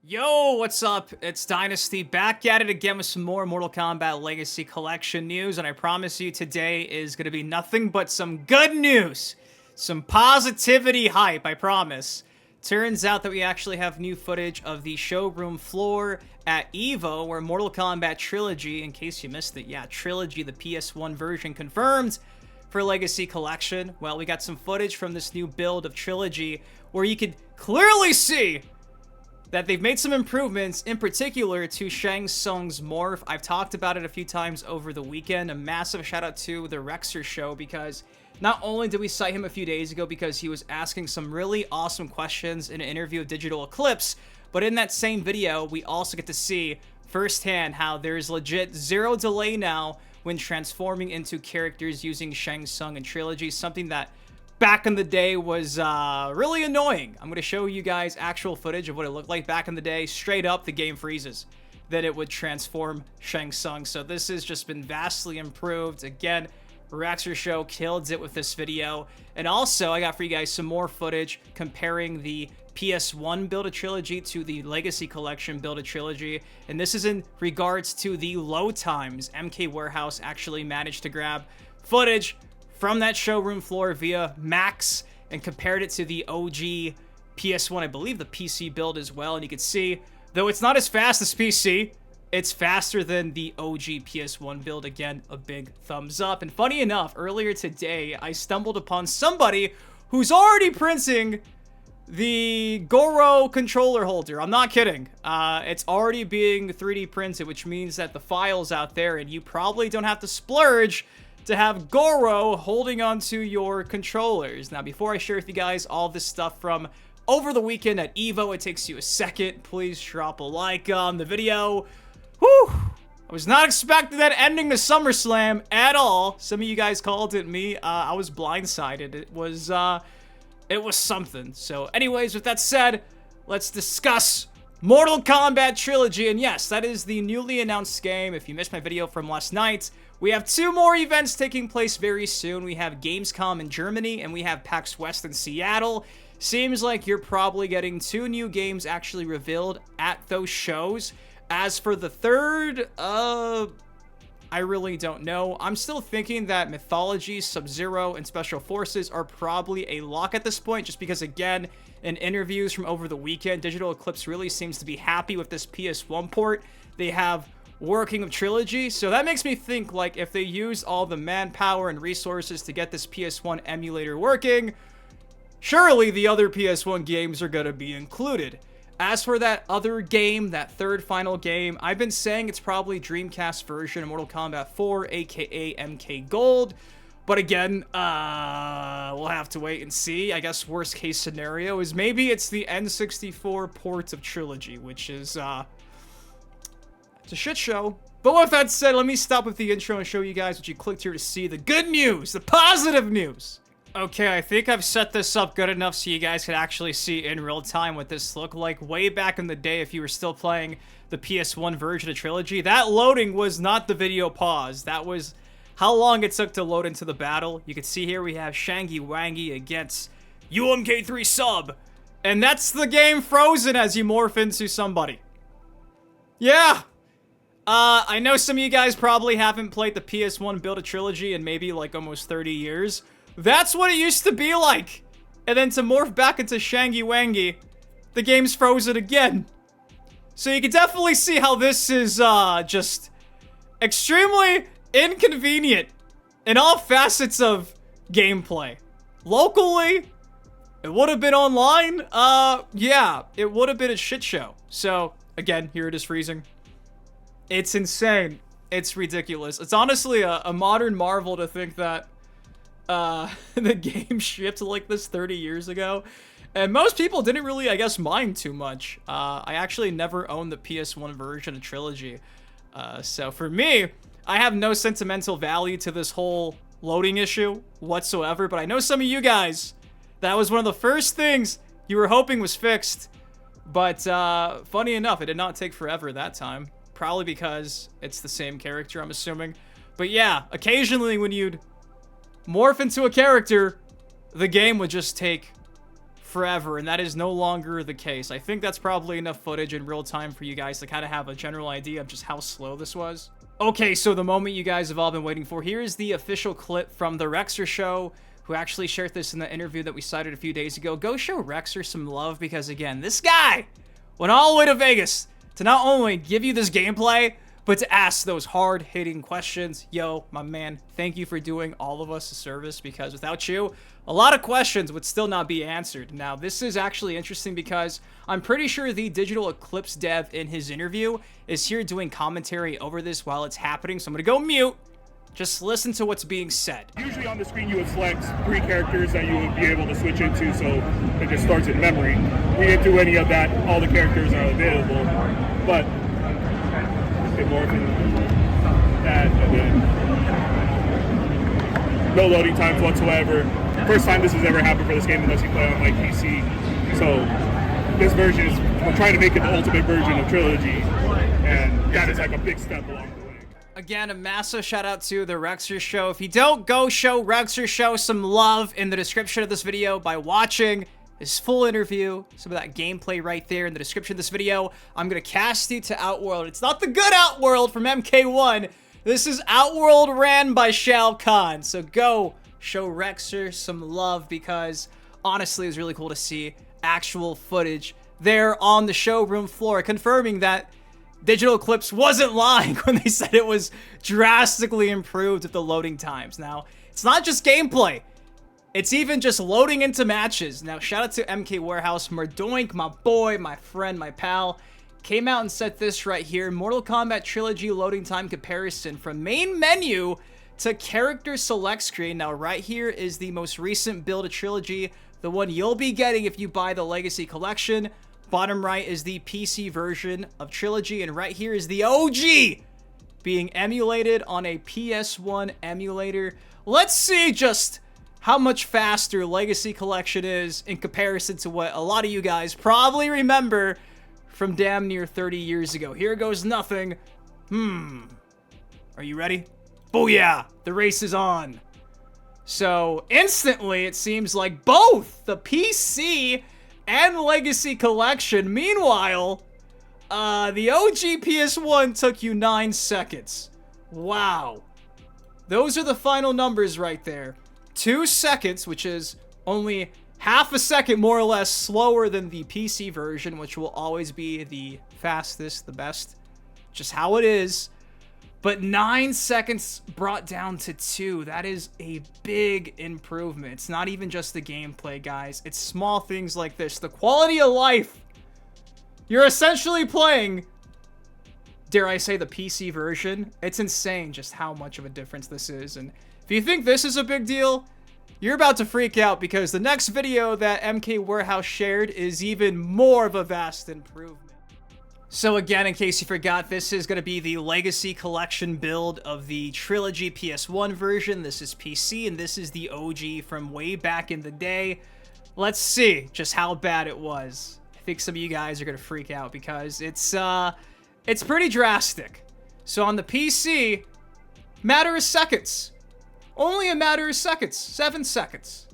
Yo, what's up? It's Dynasty back at it again with some more Mortal Kombat Legacy Collection news, and I promise you today is going to be nothing but some good news. Some positivity hype, I promise. Turns out that we actually have new footage of the showroom floor at EVO where Mortal Kombat Trilogy, in case you missed it, yeah, Trilogy, the PS1 version confirmed for Legacy Collection. Well, we got some footage from this new build of Trilogy where you could clearly see that they've made some improvements, in particular to Shang Tsung's Morph. I've talked about it a few times over the weekend. A massive shout out to the Rexer show, because not only did we cite him a few days ago because he was asking some really awesome questions in an interview with Digital Eclipse, but in that same video, we also get to see firsthand how there's legit zero delay now when transforming into characters using Shang Tsung and Trilogy, something that back in the day was really annoying. I'm going to show you guys actual footage of what it looked like back in the day. Straight up, the game freezes that it would transform Shang Tsung. So this has just been vastly improved. Again, Rexer Show killed it with this video. And also, I got for you guys some more footage comparing the PS1 build a Trilogy to the Legacy Collection build a Trilogy. And this is in regards to the load times. MK Warehouse actually managed to grab footage from that showroom floor via Max and compared it to the OG PS1, I believe the PC build as well. And you can see, though it's not as fast as PC, it's faster than the OG PS1 build. Again, a big thumbs up. And funny enough, earlier today, I stumbled upon somebody who's already printing the Goro controller holder. I'm not kidding. It's already being 3D printed, which means that the file's out there and you probably don't have to splurge to have Goro holding onto your controllers. Now, before I share with you guys all this stuff from over the weekend at EVO, it takes you a second. Please drop a like on the video. Whew! I was not expecting that ending to SummerSlam at all. Some of you guys called it me. I was blindsided. It was something. So anyways, with that said, let's discuss Mortal Kombat Trilogy. And yes, that is the newly announced game. If you missed my video from last night, we have two more events taking place very soon. We have Gamescom in Germany, and we have PAX West in Seattle. Seems like you're probably getting two new games actually revealed at those shows. As for the third, I really don't know. I'm still thinking that Mythology, Sub-Zero, and Special Forces are probably a lock at this point, just because, again, in interviews from over the weekend, Digital Eclipse really seems to be happy with this PS1 port they have working with Trilogy. So that makes me think, like, if they use all the manpower and resources to get this PS1 emulator working, surely the other PS1 games are going to be included. As for that other game, that third final game, I've been saying it's probably Dreamcast version of Mortal Kombat 4, aka MK Gold. But again, we'll have to wait and see. I guess worst case scenario is maybe it's the N64 port of Trilogy, which is, it's a shit show. But with that said, let me stop with the intro and show you guys what you clicked here to see. The good news, the positive news. Okay, I think I've set this up good enough so you guys could actually see in real time what this looked like. Way back in the day, if you were still playing the PS1 version of Trilogy, that loading was not the video pause. That was how long it took to load into the battle. You can see here we have Shangy Wangy against UMK3 Sub. And that's the game frozen as you morph into somebody. Yeah. I know some of you guys probably haven't played the PS1 build a Trilogy in maybe like almost 30 years. That's what it used to be like. And then to morph back into Shangy Wangy, the game's frozen again. So you can definitely see how this is just extremely inconvenient in all facets of gameplay. Locally, it would have been online. Yeah, it would have been a shit show. So again, here it is freezing. It's insane. It's ridiculous. It's honestly a modern marvel to think that the game shipped like this 30 years ago. And most people didn't really, I guess, mind too much. I actually never owned the PS1 version of Trilogy. So for me, I have no sentimental value to this whole loading issue whatsoever. But I know some of you guys, that was one of the first things you were hoping was fixed. But funny enough, it did not take forever that time. Probably because it's the same character, I'm assuming. But yeah, occasionally when you'd morph into a character, the game would just take forever, and that is no longer the case. I think that's probably enough footage in real time for you guys to kind of have a general idea of just how slow this was. Okay, so the moment you guys have all been waiting for, here is the official clip from the Rexer show, who actually shared this in the interview that we cited a few days ago. Go show Rexer some love, because again, this guy went all the way to Vegas to not only give you this gameplay, but to ask those hard-hitting questions. Yo, my man, thank you for doing all of us a service, because without you, a lot of questions would still not be answered. Now, this is actually interesting because I'm pretty sure the Digital Eclipse dev in his interview is here doing commentary over this while it's happening, so I'm gonna go mute. Just listen to what's being said. Usually on the screen you would select 3 characters that you would be able to switch into, so it just starts in memory. We didn't do any of that. All the characters are available, but they morph in that, and then no loading times whatsoever. First time this has ever happened for this game unless you play on like PC. So this version is, we're trying to make it the ultimate version of Trilogy, and that is like a big step along the way. Again, a massive shout out to the Rexer show. If you don't, go show Rexer show some love in the description of this video by watching this full interview. Some of that gameplay right there in the description of this video. I'm going to cast you to Outworld. It's not the good Outworld from MK1. This is Outworld ran by Shao Kahn. So go show Rexer some love, because honestly, it was really cool to see actual footage there on the showroom floor, confirming that Digital Eclipse wasn't lying when they said it was drastically improved with the loading times. Now, it's not just gameplay. It's even just loading into matches. Now, shout out to MK Warehouse, Merdoink, my boy, my friend, my pal, came out and said this right here. Mortal Kombat Trilogy loading time comparison from main menu to character select screen. Now, right here is the most recent build of Trilogy, the one you'll be getting if you buy the Legacy Collection. Bottom right is the PC version of Trilogy, and right here is the OG being emulated on a PS1 emulator. Let's see just how much faster Legacy Collection is in comparison to what a lot of you guys probably remember from damn near 30 years ago. Here goes nothing. Are you ready? Booyah! The race is on. So, instantly, it seems like both the PC and Legacy Collection. Meanwhile, the OG PS1 took you 9 seconds. Wow. Those are the final numbers right there. 2 seconds, which is only half a second more or less slower than the PC version, which will always be the fastest, the best. Just how it is. But 9 seconds brought down to 2. That is a big improvement. It's not even just the gameplay, guys. It's small things like this. The quality of life. You're essentially playing, dare I say, the PC version. It's insane just how much of a difference this is. And if you think this is a big deal, you're about to freak out, because the next video that MK Warehouse shared is even more of a vast improvement. So again, in case you forgot, this is going to be the Legacy Collection build of the Trilogy PS1 version. This is PC, and this is the OG from way back in the day. Let's see just how bad it was. I think some of you guys are going to freak out, because it's pretty drastic. So on the PC, matter of seconds. Only a matter of seconds. 7 seconds.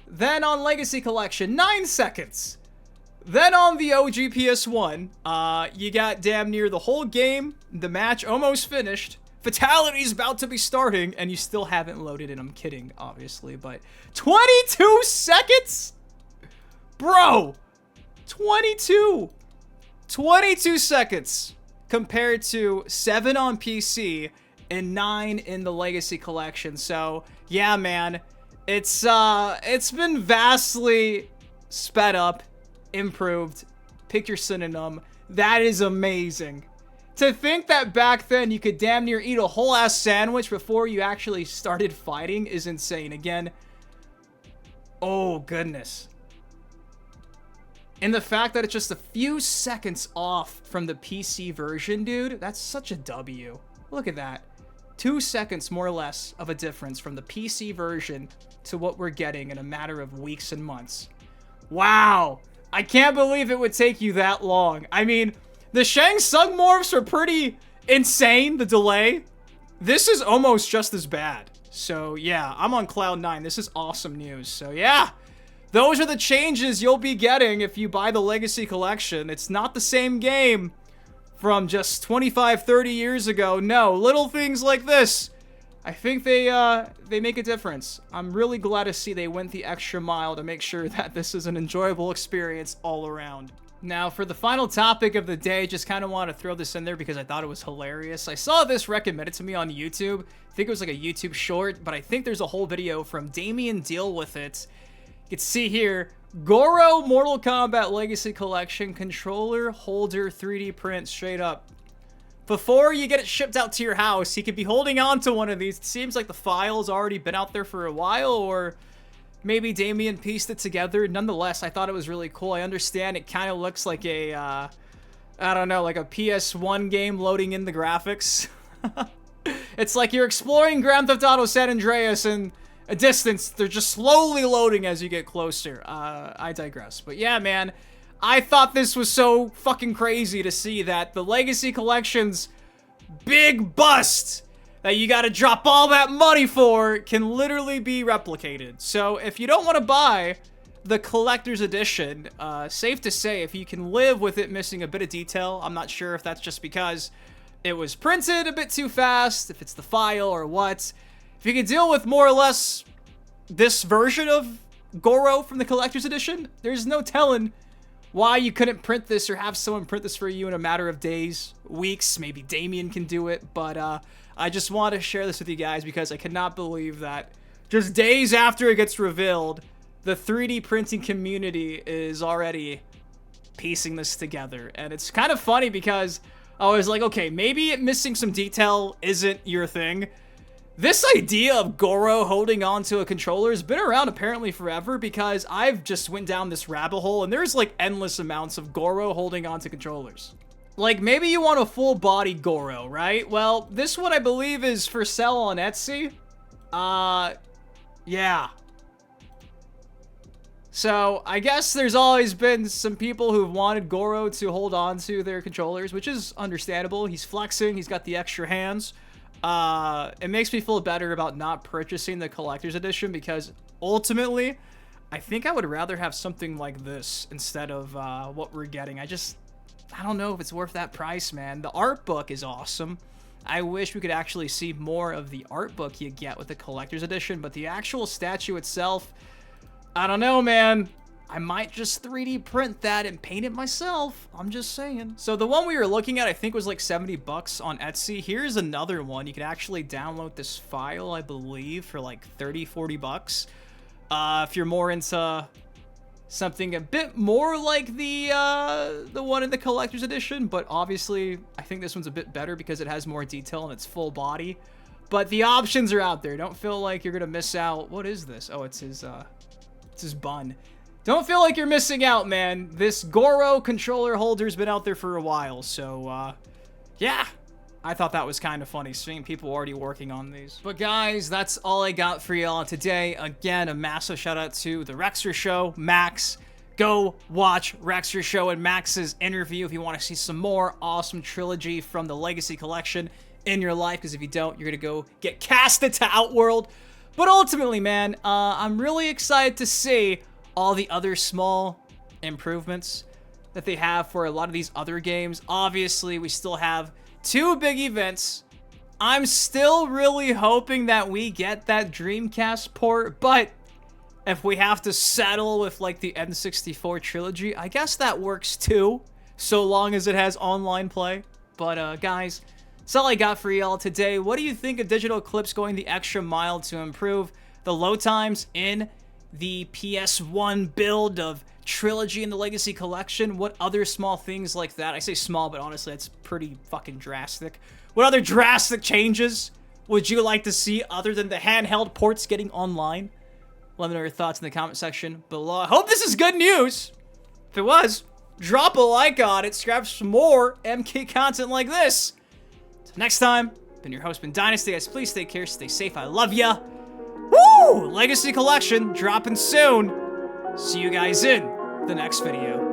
Then on Legacy Collection, 9 seconds. Then on the OG PS1, you got damn near the whole game, the match almost finished, fatality's about to be starting, and you still haven't loaded it. I'm kidding, obviously, but 22 seconds? Bro, 22 seconds compared to 7 on PC and 9 in the Legacy Collection. So, yeah, man, it's been vastly sped up, improved. Pick your synonym. That is amazing. To think that back then you could damn near eat a whole ass sandwich before you actually started fighting is insane. Again, oh goodness. And the fact that it's just a few seconds off from the PC version, dude, that's such a W. Look at that. 2 seconds more or less of a difference from the PC version to what we're getting in a matter of weeks and months. Wow. I can't believe it would take you that long. I mean, the Shang Tsung Morphs are pretty insane, the delay. This is almost just as bad. So, yeah, I'm on cloud 9. This is awesome news. So, yeah, those are the changes you'll be getting if you buy the Legacy Collection. It's not the same game from just 25, 30 years ago. No, little things like this, I think they make a difference. I'm really glad to see they went the extra mile to make sure that this is an enjoyable experience all around. Now, for the final topic of the day, just kind of want to throw this in there because I thought it was hilarious. I saw this recommended to me on YouTube. I think it was like a YouTube short, but I think there's a whole video from Damien Deal with it. You can see here, Goro Mortal Kombat Legacy Collection controller holder 3D print straight up. Before you get it shipped out to your house, you could be holding on to one of these. It seems like the file's already been out there for a while, or maybe Damien pieced it together. Nonetheless, I thought it was really cool. I understand it kind of looks like a, I don't know, like a PS1 game loading in the graphics. It's like you're exploring Grand Theft Auto San Andreas and a distance. They're just slowly loading as you get closer. I digress. But yeah, man, I thought this was so fucking crazy to see that the Legacy Collection's big bust that you gotta drop all that money for can literally be replicated. So if you don't want to buy the collector's edition, safe to say, if you can live with it missing a bit of detail, I'm not sure if that's just because it was printed a bit too fast, if it's the file or what. If you can deal with more or less this version of Goro from the collector's edition, there's no telling why you couldn't print this or have someone print this for you in a matter of days, weeks. Maybe Damien can do it, but I just want to share this with you guys because I cannot believe that just days after it gets revealed, the 3D printing community is already piecing this together. And it's kind of funny because I was like, okay, maybe it missing some detail isn't your thing. This idea of Goro holding onto a controller has been around apparently forever because I've just went down this rabbit hole and there's like endless amounts of Goro holding onto controllers. Like maybe you want a full body Goro, right? Well, this one I believe is for sale on Etsy. Yeah. So I guess there's always been some people who've wanted Goro to hold on to their controllers, which is understandable. He's flexing, he's got the extra hands. It makes me feel better about not purchasing the collector's edition because ultimately, I think I would rather have something like this instead of what we're getting. I don't know if it's worth that price, man. The art book is awesome. I wish we could actually see more of the art book you get with the collector's edition, but the actual statue itself, I don't know, man. I might just 3D print that and paint it myself. I'm just saying. So the one we were looking at, I think was like 70 bucks on Etsy. Here's another one. You can actually download this file, I believe, for like 30, 40 bucks. If you're more into something a bit more like the one in the collector's edition, but obviously I think this one's a bit better because it has more detail and it's full body. But the options are out there. Don't feel like you're gonna miss out. What is this? Oh, it's his bun. Don't feel like you're missing out, man. This Goro controller holder's been out there for a while, so, yeah. I thought that was kind of funny, seeing people already working on these. But guys, that's all I got for y'all today. Again, a massive shout out to the Rexer Show, Max. Go watch Rexer Show and Max's interview if you want to see some more awesome Trilogy from the Legacy Collection in your life, because if you don't, you're going to go get casted to Outworld. But ultimately, man, I'm really excited to see all the other small improvements that they have for a lot of these other games. Obviously, we still have 2 big events. I'm still really hoping that we get that Dreamcast port, but if we have to settle with like the N64 Trilogy, I guess that works too, so long as it has online play. But guys, that's all I got for y'all today. What do you think of Digital Eclipse going the extra mile to improve the load times in the PS1 build of Trilogy and the Legacy Collection? What other small things like that? I say small, but honestly, that's pretty fucking drastic. What other drastic changes would you like to see other than the handheld ports getting online? Let me know your thoughts in the comment section below. I hope this is good news. If it was, drop a like on it. Subscribe for some more MK content like this. Till next time, been your host, been Dynasty. Guys, please stay care, stay safe. I love ya. Woo! Legacy Collection dropping soon. See you guys in the next video.